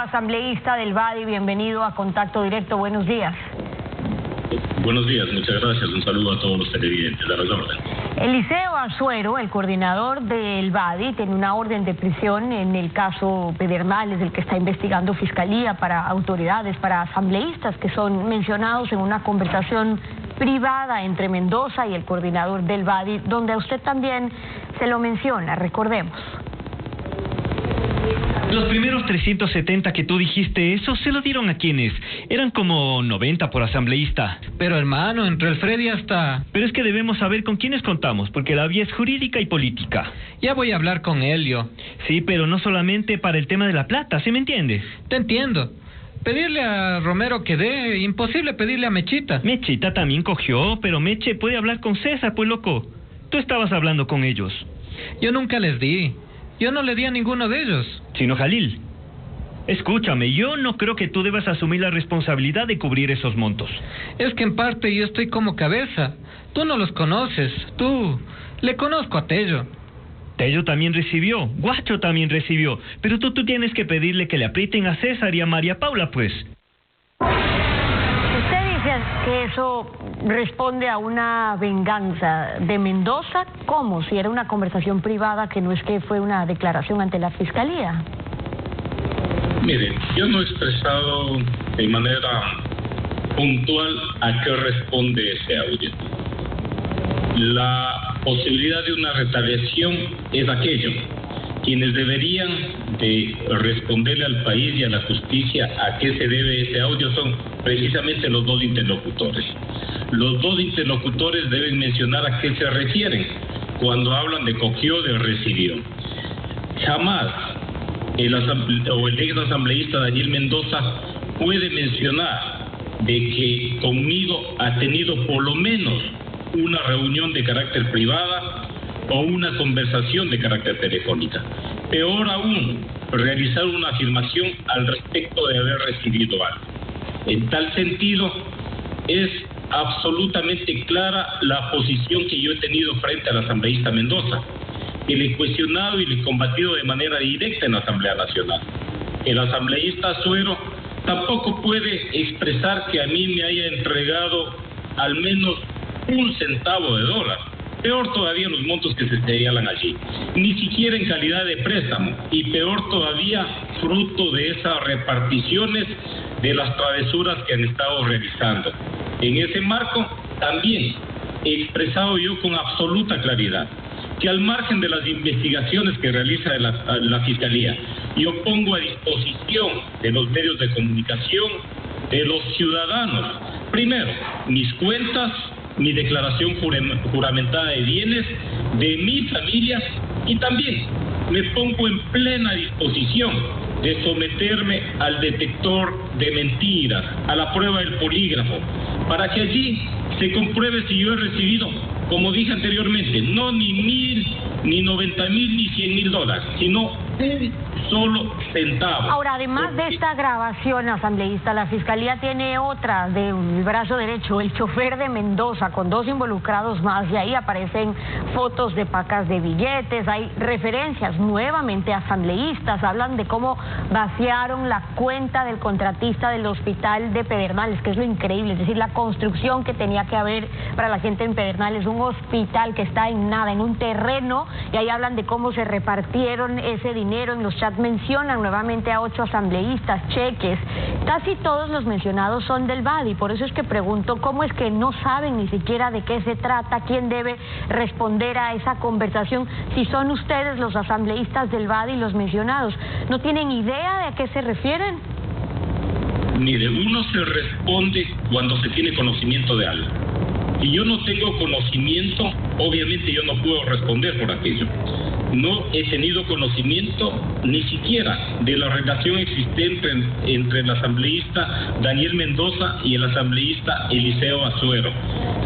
asambleísta del BADI, bienvenido a Contacto Directo, buenos días. Buenos días, muchas gracias. Un saludo a todos los televidentes de la orden. Eliseo Azuero, el coordinador del BADI, tiene una orden de prisión en el caso Pedernales, el que está investigando Fiscalía, para autoridades, para asambleístas que son mencionados en una conversación privada entre Mendoza y el coordinador del BADI, donde a usted también se lo menciona, recordemos. Los primeros 370 que tú dijiste, ¿eso se lo dieron a quiénes? Eran como 90 por asambleísta. Pero hermano, entre el Freddy hasta... Pero es que debemos saber con quiénes contamos, porque la vía es jurídica y política. Ya voy a hablar con Helio. Sí, pero no solamente para el tema de la plata, ¿sí me entiendes? Te entiendo. Pedirle a Romero que dé, imposible pedirle a Mechita. Mechita también cogió, pero Meche puede hablar con César, pues loco. Tú estabas hablando con ellos. Yo nunca les di. Yo no le di a ninguno de ellos. Sino Jalil. Escúchame, yo no creo que tú debas asumir la responsabilidad de cubrir esos montos. Es que en parte yo estoy como cabeza. Tú no los conoces. Tú... Le conozco a Tello. Tello también recibió. Guacho también recibió. Pero tú tienes que pedirle que le aprieten a César y a María Paula, pues. Usted dice que eso responde a una venganza de Mendoza. ¿Cómo? Si era una conversación privada, que no es que fue una declaración ante la Fiscalía. Miren, yo no he expresado de manera puntual a qué responde ese audio. La posibilidad de una retaliación es aquello. Quienes deberían de responderle al país y a la justicia a qué se debe ese audio son precisamente los dos interlocutores. Los dos interlocutores deben mencionar a qué se refieren cuando hablan de cogió, de recibió. Jamás el ex asambleísta Daniel Mendoza puede mencionar de que conmigo ha tenido por lo menos una reunión de carácter privada o una conversación de carácter telefónica. Peor aún, realizar una afirmación al respecto de haber recibido algo. En tal sentido, es absolutamente clara la posición que yo he tenido frente al asambleísta Mendoza, que le he cuestionado y le he combatido de manera directa en la Asamblea Nacional. El asambleísta Azuero tampoco puede expresar que a mí me haya entregado al menos un centavo de dólar. Peor todavía los montos que se señalan allí. Ni siquiera en calidad de préstamo. Y peor todavía fruto de esas reparticiones de las travesuras que han estado realizando. En ese marco también he expresado yo con absoluta claridad que al margen de las investigaciones que realiza la Fiscalía, yo pongo a disposición de los medios de comunicación, de los ciudadanos, primero, mis cuentas, mi declaración juramentada de bienes, de mi familia, y también me pongo en plena disposición de someterme al detector de mentiras, a la prueba del polígrafo, para que allí se compruebe si yo he recibido, como dije anteriormente, no ni 1,000, ni 90,000, ni 100,000 dólares, sino un solo centavo. Ahora, además de esta grabación, asambleísta, la Fiscalía tiene otra del brazo derecho, el chofer de Mendoza, con dos involucrados más, y ahí aparecen fotos de pacas de billetes, hay referencias nuevamente a asambleístas, hablan de cómo vaciaron la cuenta del contratista del hospital de Pedernales, que es lo increíble, es decir, la construcción que tenía que haber para la gente en Pedernales, un hospital que está en nada, en un terreno, y ahí hablan de cómo se repartieron ese dinero. En los chats mencionan nuevamente a 8 asambleístas, cheques. Casi todos los mencionados son del BADI, por eso es que pregunto cómo es que no saben ni siquiera de qué se trata, quién debe responder a esa conversación, si son ustedes los asambleístas del BADI los mencionados. ¿No tienen idea de a qué se refieren? Mire, uno se responde cuando se tiene conocimiento de algo. Si yo no tengo conocimiento, obviamente yo no puedo responder por aquello. No he tenido conocimiento ni siquiera de la relación existente entre el asambleísta Daniel Mendoza y el asambleísta Eliseo Azuero.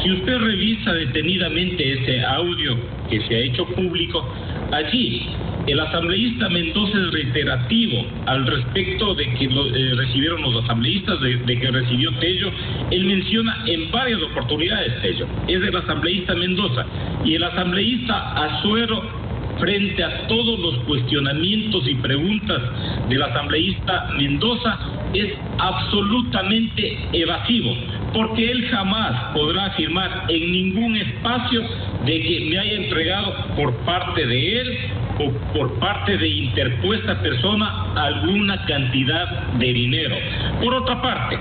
Si usted revisa detenidamente ese audio que se ha hecho público, allí el asambleísta Mendoza es reiterativo al respecto de que recibieron los asambleístas, de que recibió Tello. Él menciona en varias oportunidades Tello. Es el asambleísta Mendoza. Y el asambleísta Azuero frente a todos los cuestionamientos y preguntas del asambleísta Mendoza es absolutamente evasivo, porque él jamás podrá afirmar en ningún espacio de que me haya entregado por parte de él o por parte de interpuesta persona alguna cantidad de dinero. Por otra parte,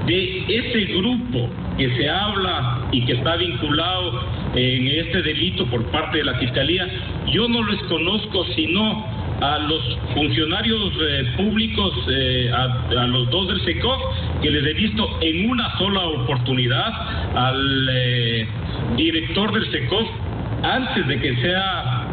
de ese grupo que se habla y que está vinculado en este delito por parte de la Fiscalía, yo no les conozco sino a los funcionarios públicos, a los dos del SECOF, que les he visto en una sola oportunidad, al director del SECOF antes de que sea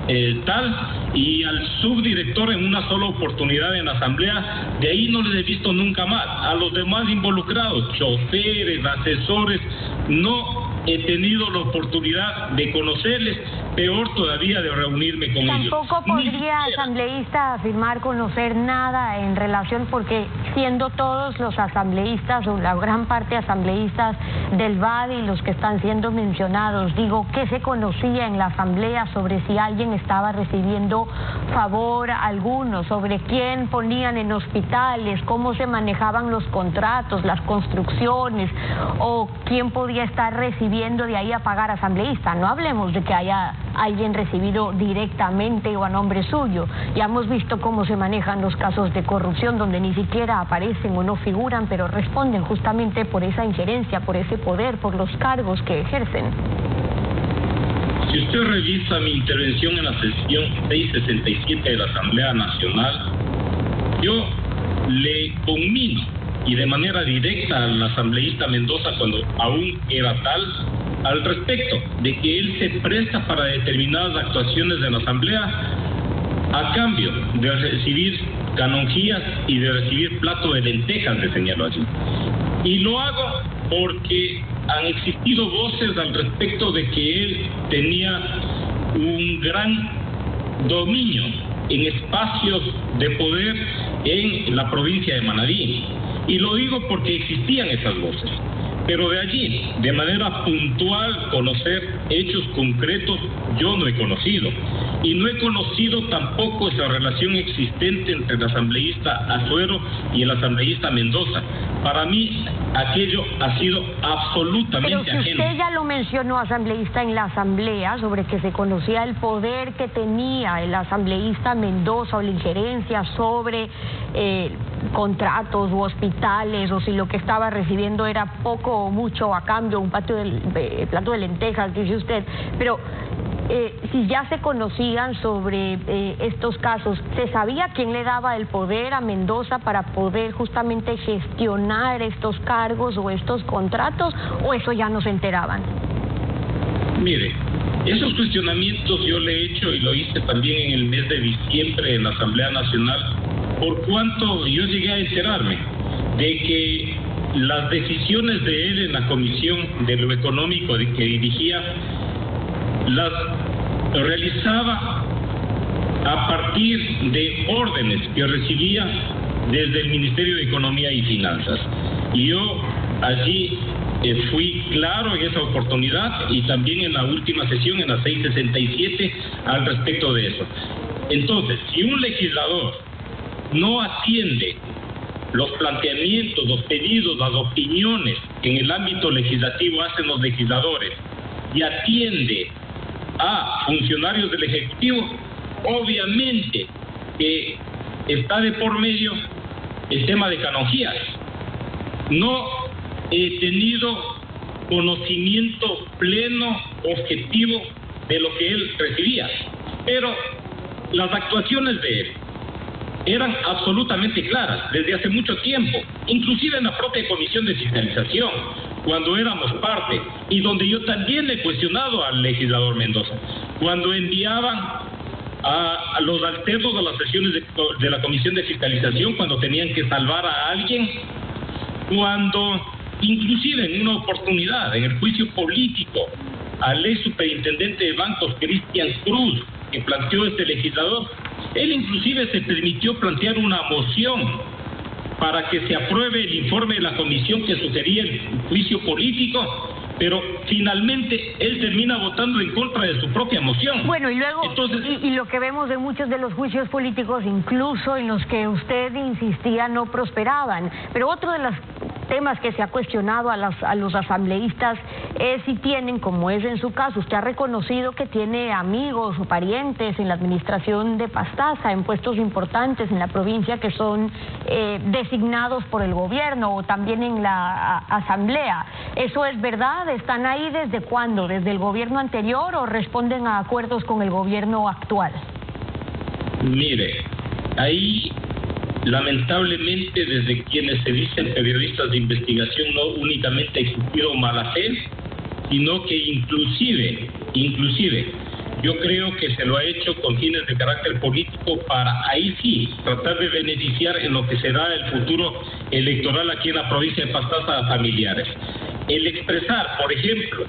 tal, y al subdirector en una sola oportunidad en la asamblea. De ahí no les he visto nunca más. A los demás involucrados, choferes, asesores, no he tenido la oportunidad de conocerles, peor todavía de reunirme con ellos. Tampoco podría, asambleísta, afirmar conocer nada en relación, porque siendo todos los asambleístas o la gran parte asambleístas del VAD y los que están siendo mencionados, digo, ¿qué se conocía en la asamblea sobre si alguien estaba recibiendo favor alguno, sobre quién ponían en hospitales, cómo se manejaban los contratos, las construcciones, o quién podía estar recibiendo de ahí a pagar asambleísta? No hablemos de que haya alguien recibido directamente o a nombre suyo. Ya hemos visto cómo se manejan los casos de corrupción, donde ni siquiera aparecen o no figuran, pero responden justamente por esa injerencia, por ese poder, por los cargos que ejercen. Si usted revisa mi intervención en la sesión 667 de la Asamblea Nacional, yo le conmino, y de manera directa, al asambleísta Mendoza, cuando aún era tal, al respecto de que él se presta para determinadas actuaciones de la asamblea a cambio de recibir canonjías y de recibir plato de lentejas, le señalo allí. Y lo hago porque han existido voces al respecto de que él tenía un gran dominio en espacios de poder en la provincia de Manabí. Y lo digo porque existían esas voces. Pero de allí, de manera puntual, conocer hechos concretos, yo no he conocido. Y no he conocido tampoco esa relación existente entre el asambleísta Azuero y el asambleísta Mendoza. Para mí, aquello ha sido absolutamente ajeno. Pero si usted ya lo mencionó, asambleísta, en la asamblea, sobre que se conocía el poder que tenía el asambleísta Mendoza o la injerencia sobre contratos u hospitales, o si lo que estaba recibiendo era poco o mucho a cambio, un plato de lentejas, dice usted, pero si ya se conocían sobre estos casos, ¿se sabía quién le daba el poder a Mendoza para poder justamente gestionar estos cargos o estos contratos, o eso ya no se enteraban? Mire, esos cuestionamientos yo le he hecho y lo hice también en el mes de diciembre en la Asamblea Nacional, por cuanto yo llegué a enterarme de que las decisiones de él en la Comisión de lo Económico que dirigía las realizaba a partir de órdenes que recibía desde el Ministerio de Economía y Finanzas. Y yo allí fui claro en esa oportunidad y también en la última sesión, en la 667, al respecto de eso. Entonces, si un legislador no atiende los planteamientos, los pedidos, las opiniones que en el ámbito legislativo hacen los legisladores y atiende a funcionarios del Ejecutivo, obviamente que está de por medio el tema de canonjías. No he tenido conocimiento pleno, objetivo de lo que él recibía, pero las actuaciones de él eran absolutamente claras desde hace mucho tiempo, inclusive en la propia Comisión de Fiscalización, cuando éramos parte, y donde yo también le he cuestionado al legislador Mendoza, cuando enviaban a los alternos a las sesiones de la Comisión de Fiscalización, cuando tenían que salvar a alguien, cuando inclusive en una oportunidad, en el juicio político, al ex superintendente de bancos, Cristian Cruz, que planteó este legislador, él inclusive se permitió plantear una moción para que se apruebe el informe de la comisión que sugería el juicio político, pero finalmente él termina votando en contra de su propia moción. Bueno, y luego, entonces, y lo que vemos de muchos de los juicios políticos, incluso en los que usted insistía, no prosperaban. Pero otro de los temas que se ha cuestionado a los asambleístas es si tienen, como es en su caso, usted ha reconocido que tiene amigos o parientes en la administración de Pastaza, en puestos importantes en la provincia que son designados por el gobierno o también en la asamblea. ¿Eso es verdad? ¿Están ahí desde cuándo? ¿Desde el gobierno anterior o responden a acuerdos con el gobierno actual? Mire, ahí lamentablemente desde quienes se dicen periodistas de investigación no únicamente ha existido mala fe, sino que inclusive yo creo que se lo ha hecho con fines de carácter político para ahí sí tratar de beneficiar en lo que será el futuro electoral aquí en la provincia de Pastaza a familiares. El expresar, por ejemplo,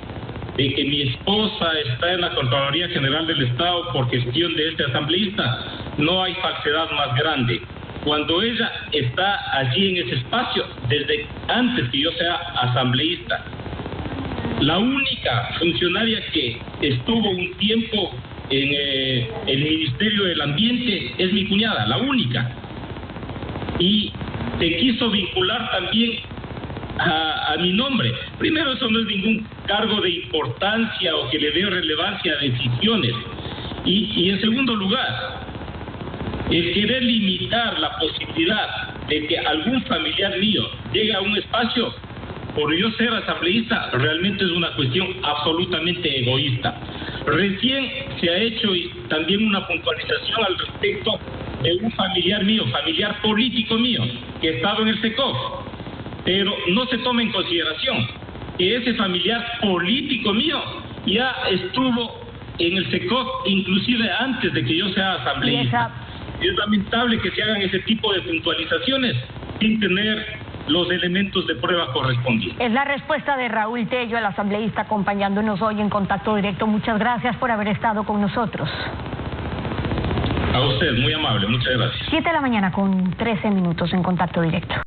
de que mi esposa está en la Contraloría General del Estado por gestión de este asambleísta, no hay falsedad más grande. Cuando ella está allí en ese espacio, desde antes que yo sea asambleísta, la única funcionaria que estuvo un tiempo en el Ministerio del Ambiente es mi cuñada, la única. Y se quiso vincular también a mi nombre. Primero, eso no es ningún cargo de importancia o que le dé relevancia a decisiones. Y en segundo lugar, el querer limitar la posibilidad de que algún familiar mío llegue a un espacio por yo ser asambleísta realmente es una cuestión absolutamente egoísta. Recién se ha hecho también una puntualización al respecto de un familiar mío, familiar político mío, que ha estado en el SECOF, pero no se toma en consideración que ese familiar político mío ya estuvo en el SECOF inclusive antes de que yo sea asambleísta. Es lamentable que se hagan ese tipo de puntualizaciones sin tener los elementos de prueba correspondientes. Es la respuesta de Raúl Tello, el asambleísta, acompañándonos hoy en Contacto Directo. Muchas gracias por haber estado con nosotros. A usted, muy amable, muchas gracias. 7 de la mañana con 13 minutos en Contacto Directo.